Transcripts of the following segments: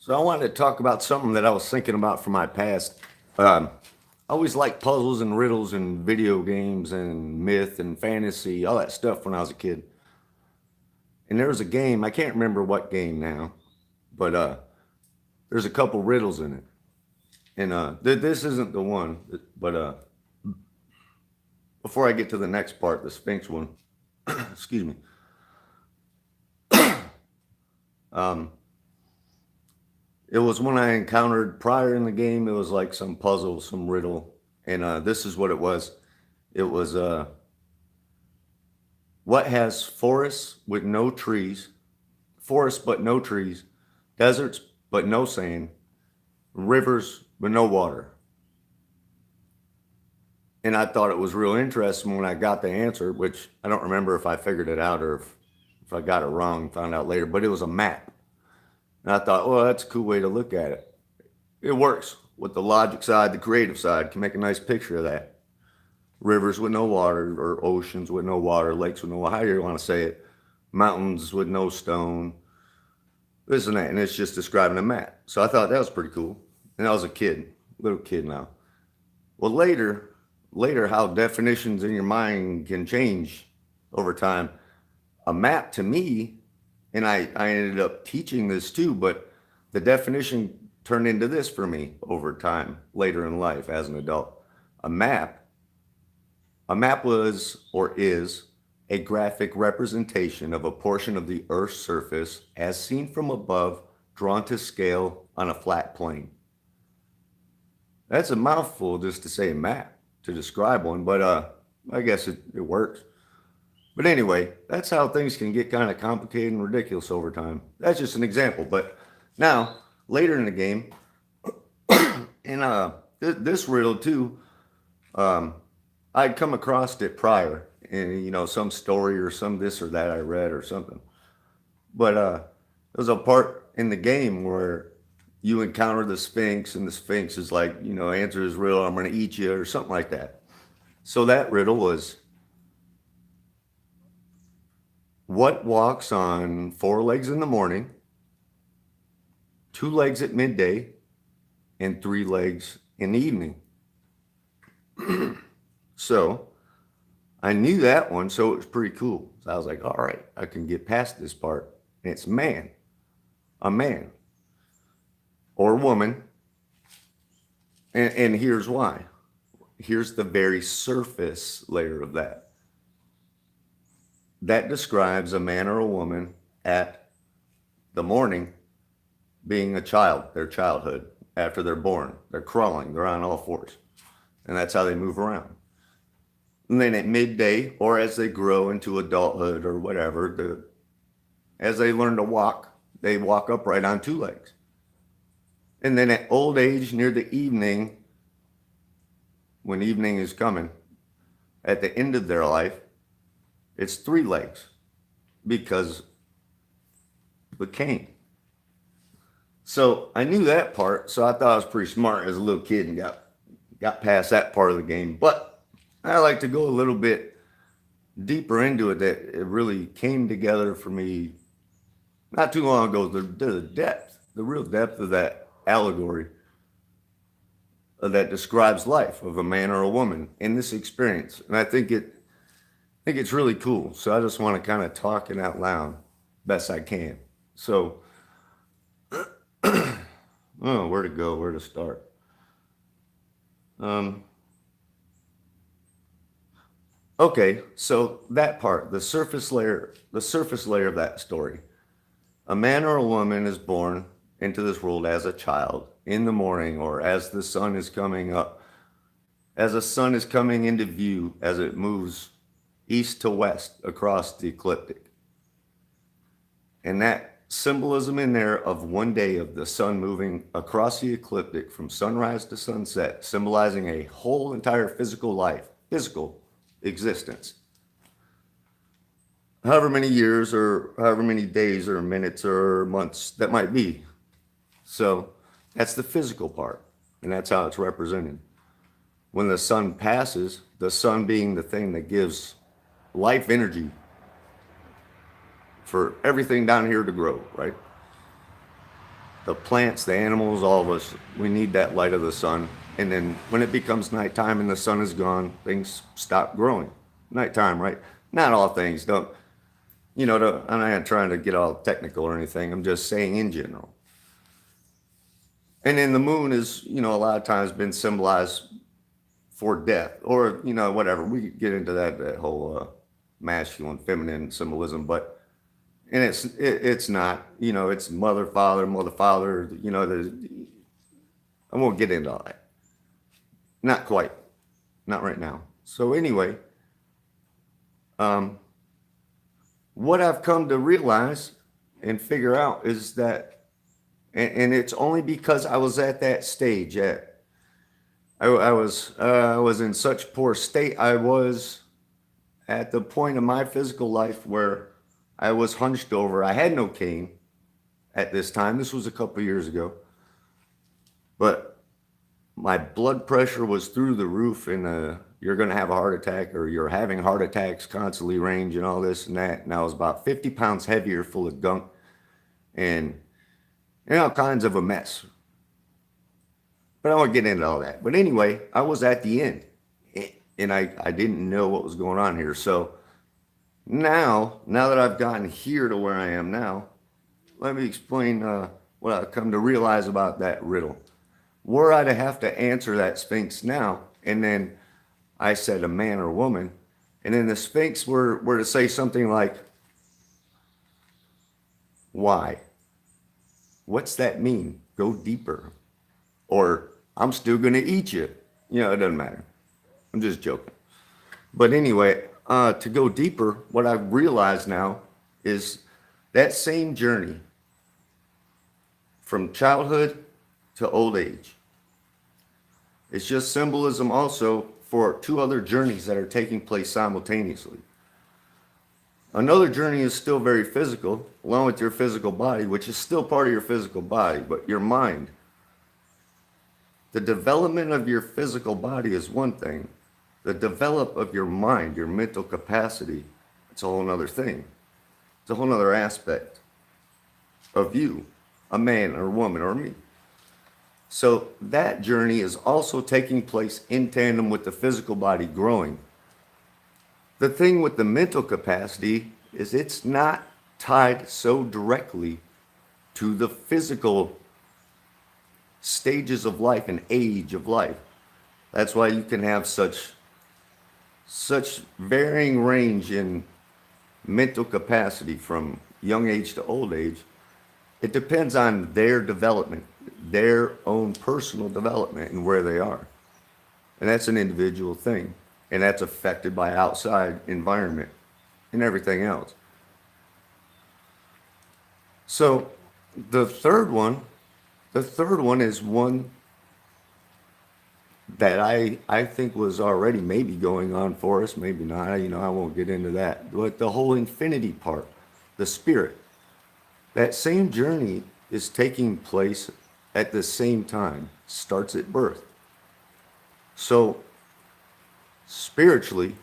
So I wanted to talk about something that I was thinking about from my past. I always liked puzzles and riddles and video games and myth and fantasy, all that stuff when I was a kid. And there was a game, I can't remember what game now, but there's a couple riddles in it. And this isn't the one, but before I get to the next part, the Sphinx one, excuse me. Um, it was one I encountered prior in the game. It was like some puzzle, some riddle, and this is what it was. It was what has forests with no trees, forests but no trees, deserts but no sand, rivers but no water. And I thought it was real interesting when I got the answer, which I don't remember if I figured it out or if I got it wrong, found out later, but it was a map. And I thought, well, that's a cool way to look at it. It works with the logic side, the creative side, can make a nice picture of that. Rivers with no water, or oceans with no water, lakes with no water, however you want to say it, mountains with no stone, this and that. And it's just describing a map. So I thought that was pretty cool. And I was a kid, little kid now. Well, later, how definitions in your mind can change over time. A map to me, and I ended up teaching this too, but the definition turned into this for me over time, later in life as an adult. A map, a map was or is a graphic representation of a portion of the Earth's surface as seen from above, drawn to scale on a flat plane. That's a mouthful just to say map, to describe one, but I guess it works. But anyway, that's how things can get kind of complicated and ridiculous over time. That's just an example. But now, later in the game, and this riddle too, I'd come across it prior in some story or some this or that I read or something. But there's a part in the game where you encounter the Sphinx, and the Sphinx is like, answer is real, I'm going to eat you, or something like that. So that riddle was, what walks on four legs in the morning, two legs at midday, and three legs in the evening? So I knew that one, so it was pretty cool. So I was like, all right, I can get past this part. And it's man, a man or woman. And here's why. Here's the very surface layer of that. That describes a man or a woman at the morning being a child, their childhood, after they're born. They're crawling, they're on all fours. And that's how they move around. And then at midday, or as they grow into adulthood or whatever, as they learn to walk, they walk upright on two legs. And then at old age, near the evening, when evening is coming, at the end of their life, it's three legs because of the cane. So I knew that part, so I thought I was pretty smart as a little kid and got past that part of the game. But I like to go a little bit deeper into it, that it really came together for me not too long ago. The depth, the real depth of that allegory that describes life of a man or a woman in this experience. And I think it's really cool. So I just want to kind of talk it out loud best I can. So, oh, where to go? Where to start? Okay, so that part, the surface layer of that story. A man or a woman is born into this world as a child in the morning, or as the sun is coming up, as the sun is coming into view as it moves east to west across the ecliptic. And that symbolism in there of one day of the sun moving across the ecliptic from sunrise to sunset, symbolizing a whole entire physical existence. However many years or however many days or minutes or months that might be. So that's the physical part, and that's how it's represented. When the sun passes, the sun being the thing that gives life energy for everything down here to grow, right? The plants, the animals, all of us, we need that light of the sun. And then when it becomes nighttime and the sun is gone, things stop growing. Nighttime, right? Not all things don't, I'm not trying to get all technical or anything. I'm just saying in general. And then the moon is, a lot of times been symbolized for death or, whatever. We could get into that whole masculine, feminine symbolism, but, and it's not, it's mother, father, I won't get into all that. Not quite. Not right now. So anyway, what I've come to realize and figure out is that, and it's only because I was at that stage. I was in such poor state. I was at the point of my physical life where I was hunched over. I had no cane at this time. This was a couple of years ago, but my blood pressure was through the roof, and you're going to have a heart attack, or you're having heart attacks constantly, range and all this and that. And I was about 50 pounds heavier, full of gunk, and all kinds of a mess. But I won't get into all that. But anyway, I was at the end, and I didn't know what was going on here. So now that I've gotten here to where I am now, let me explain what I've come to realize about that riddle. Were I to have to answer that Sphinx now, and then I said a man or woman, and then the Sphinx were to say something like, why? What's that mean? Go deeper. Or, I'm still going to eat you. It doesn't matter. I'm just joking. But anyway, to go deeper, what I've realized now is that same journey from childhood to old age. It's just symbolism also for two other journeys that are taking place simultaneously. Another journey is still very physical, along with your physical body, which is still part of your physical body, but your mind. The development of your physical body is one thing. The develop of your mind, your mental capacity, it's a whole other thing. It's a whole other aspect of you, a man or woman or me. So that journey is also taking place in tandem with the physical body growing. The thing with the mental capacity is it's not tied so directly to the physical stages of life and age of life. That's why you can have such varying range in mental capacity from young age to old age. It depends on their development, their own personal development, and where they are. And that's an individual thing. And that's affected by outside environment and everything else. So the third one is one that I think was already maybe going on for us, maybe not. I won't get into that. But the whole infinity part, the spirit, that same journey is taking place at the same time, starts at birth. So spiritually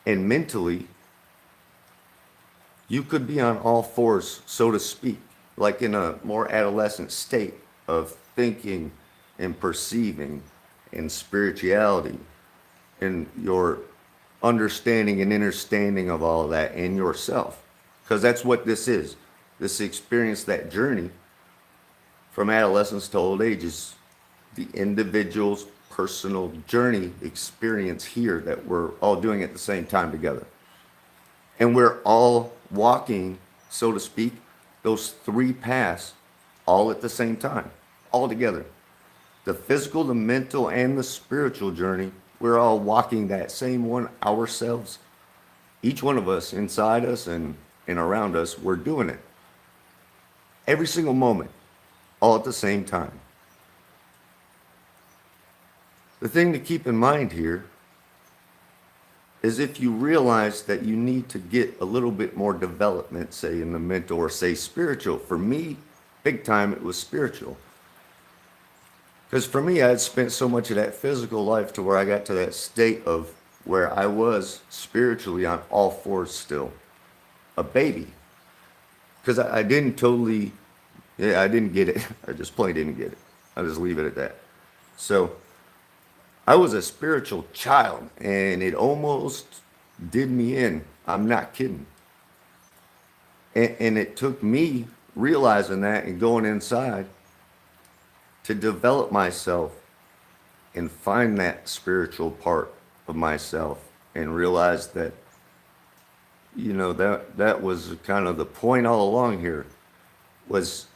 and mentally, you could be on all fours, so to speak, like in a more adolescent state of thinking and perceiving and spirituality and your understanding and understanding of all of that and yourself. Because that's what this is. This experience, that journey from adolescence to old age, is the individual's personal journey experience here that we're all doing at the same time together. And we're all walking, so to speak, those three paths all at the same time, all together. The physical, the mental, and the spiritual journey, we're all walking that same one ourselves. Each one of us, inside us and around us, we're doing it. Every single moment, all at the same time. The thing to keep in mind here is if you realize that you need to get a little bit more development, say in the mental or say spiritual. For me, big time, it was spiritual. Because for me, I had spent so much of that physical life to where I got to that state of where I was spiritually on all fours still, a baby. Because I didn't totally Yeah, I didn't get it. I just plain didn't get it. I'll just leave it at that. So I was a spiritual child, and it almost did me in. I'm not kidding. And it took me realizing that and going inside to develop myself and find that spiritual part of myself and realize that, that was kind of the point all along here was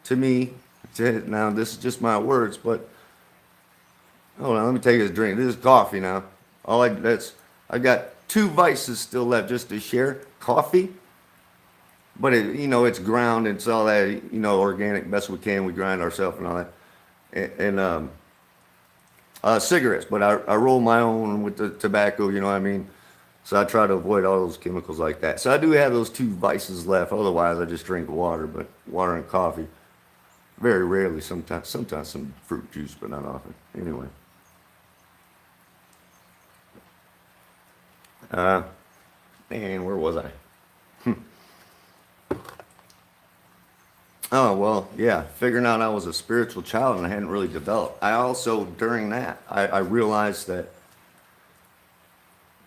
to me. Now this is just my words, but hold on, let me take this drink. This is coffee now. I got two vices still left just to share. Coffee, but it's ground. It's all that, organic, best we can. We grind ourselves and all that. And cigarettes, but I roll my own with the tobacco. You know what I mean? So I try to avoid all those chemicals like that. So I do have those two vices left. Otherwise, I just drink water, but water and coffee. Very rarely. Sometimes some fruit juice, but not often. Anyway. Uh, Man, where was I? Oh, well, yeah, figuring out I was a spiritual child and I hadn't really developed. I also, during that, I realized that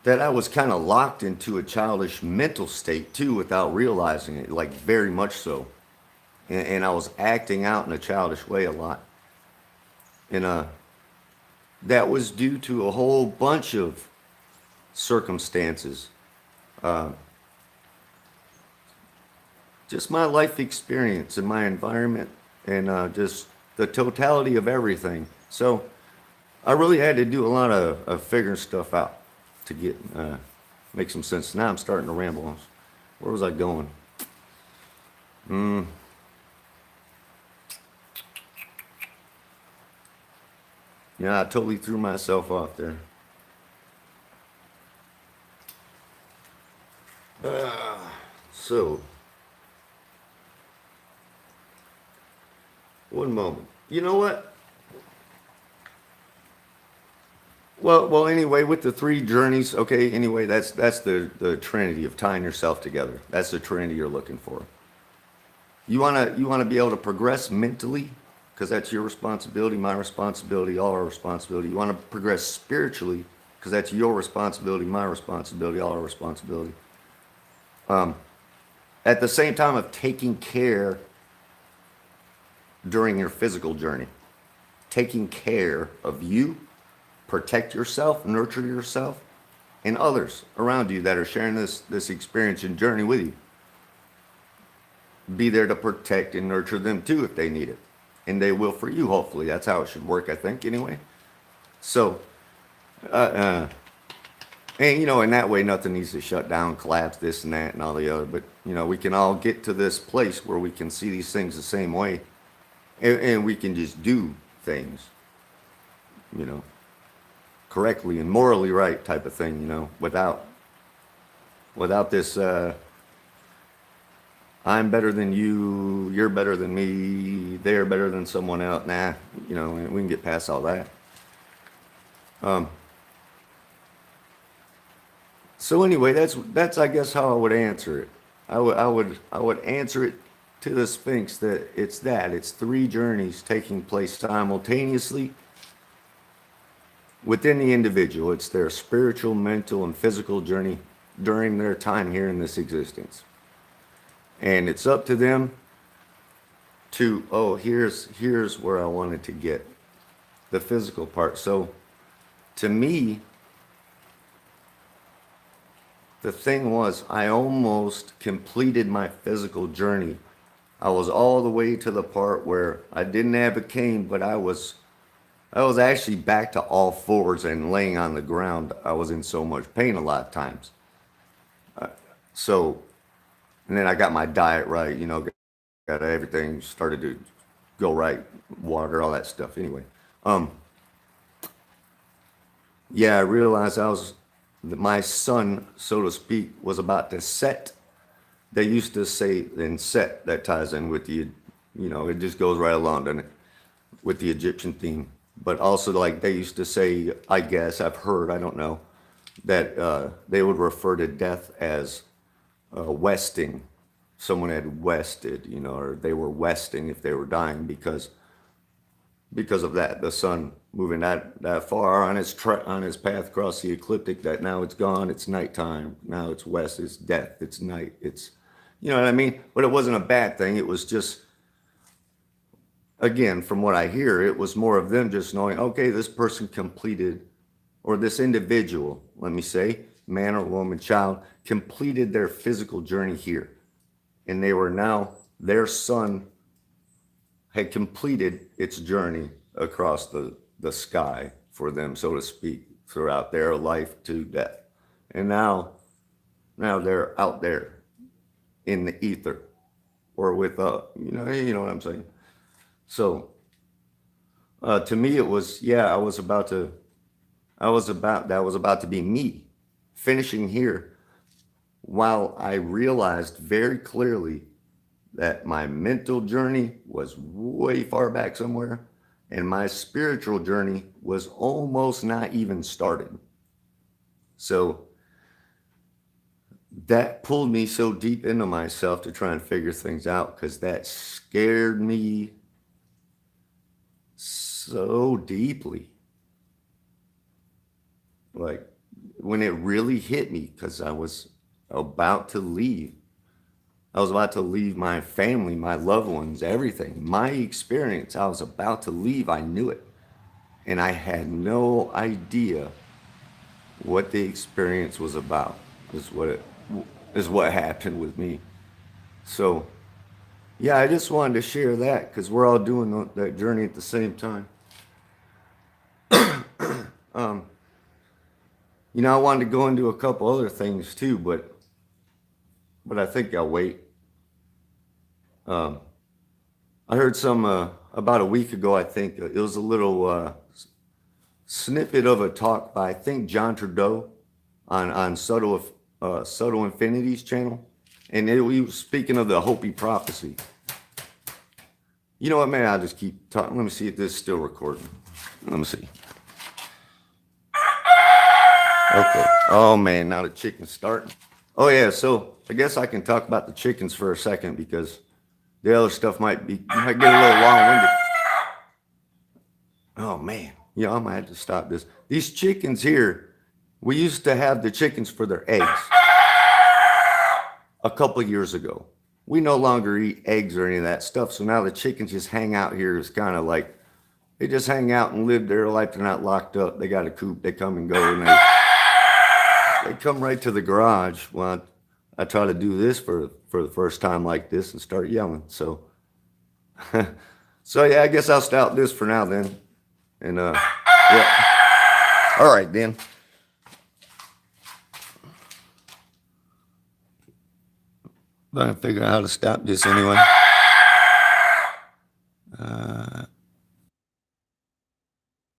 I was kind of locked into a childish mental state too without realizing it, like very much so. And I was acting out in a childish way a lot. And that was due to a whole bunch of circumstances. Uh, just my life experience and my environment and just the totality of everything. So I really had to do a lot of figuring stuff out to get make some sense. Now I'm starting to ramble. Where was I going? Mm, yeah, I totally threw myself off there. So, one moment. You know what? Well. Anyway, with the three journeys, okay. Anyway, that's the trinity of tying yourself together. That's the trinity you're looking for. You wanna be able to progress mentally, because that's your responsibility, my responsibility, all our responsibility. You want to progress spiritually, because that's your responsibility, my responsibility, all our responsibility. At the same time of taking care during your physical journey, taking care of you, protect yourself, nurture yourself, and others around you that are sharing this experience and journey with you. Be there to protect and nurture them too if they need it. And they will for you, hopefully. That's how it should work, I think, anyway. So, uh, uh, and in that way, nothing needs to shut down, collapse, this and that, and all the other. But, we can all get to this place where we can see these things the same way, and we can just do things, you know, correctly and morally right type of thing, without this, I'm better than you, you're better than me, they're better than someone else. Nah, we can get past all that. Um, so anyway, that's I guess how I would answer it. I would answer it to the Sphinx that it's three journeys taking place simultaneously within the individual. It's their spiritual, mental, and physical journey during their time here in this existence. And it's up to them to, oh, here's where I wanted to get the physical part. So to me, the thing was I almost completed my physical journey. I was all the way to the part where I didn't have a cane, but I was actually back to all fours and laying on the ground. I was in so much pain a lot of times. So, and then I got my diet right, got everything started to go right, water, all that stuff. Anyway, um, yeah, I realized that my sun, so to speak, was about to set. They used to say, and set, that ties in with it just goes right along, doesn't it, with the Egyptian theme. But also, like they used to say, I guess, I've heard, I don't know, that they would refer to death as westing. someone had wested, you know, or they were westing if they were dying because of that, the sun moving that far on on its path across the ecliptic, that now it's gone, it's nighttime, now it's west, it's death, it's night, it's, you know what I mean? But it wasn't a bad thing. It was just, again, from what I hear, it was more of them just knowing, okay, this person completed, or this individual, let me say, man or woman, child, completed their physical journey here. And they were now, their sun had completed its journey across the sky for them, so to speak, throughout their life to death. And now they're out there in the ether, or with you know what I'm saying. So to me, it was, yeah, that was about to be me finishing here, while I realized very clearly that my mental journey was way far back somewhere, and my spiritual journey was almost not even started. So that pulled me so deep into myself to try and figure things out, because that scared me so deeply. Like, when it really hit me, because I was about to leave. I was about to leave my family, my loved ones, everything. My experience, I was about to leave. I knew it. And I had no idea what the experience was about, is what happened with me. So, yeah, I just wanted to share that because we're all doing that journey at the same time. You know, I wanted to go into a couple other things too, but I think I'll wait. I heard some about a week ago. I think it was a little snippet of a talk by, I think, John Trudeau on Subtle Infinity's channel, and he was speaking of the Hopi prophecy. You know what, man? I'll just keep talking. Let me see if this is still recording. Let me see. Okay. Oh man, now the chicken's starting. Oh yeah, so I guess I can talk about the chickens for a second, because the other stuff might get a little long-winded. Oh man, yeah, I might have to stop this. These chickens here, we used to have the chickens for their eggs a couple of years ago. We no longer eat eggs or any of that stuff, so now the chickens just hang out here. It's kind of like they just hang out and live their life. They're not locked up. They got a coop. They come and go, and they come right to the garage. Well, I try to do this for the first time like this and start yelling. So, so yeah, I guess I'll stop this for now then. And yeah. All right then. I'm trying to figure out how to stop this anyway.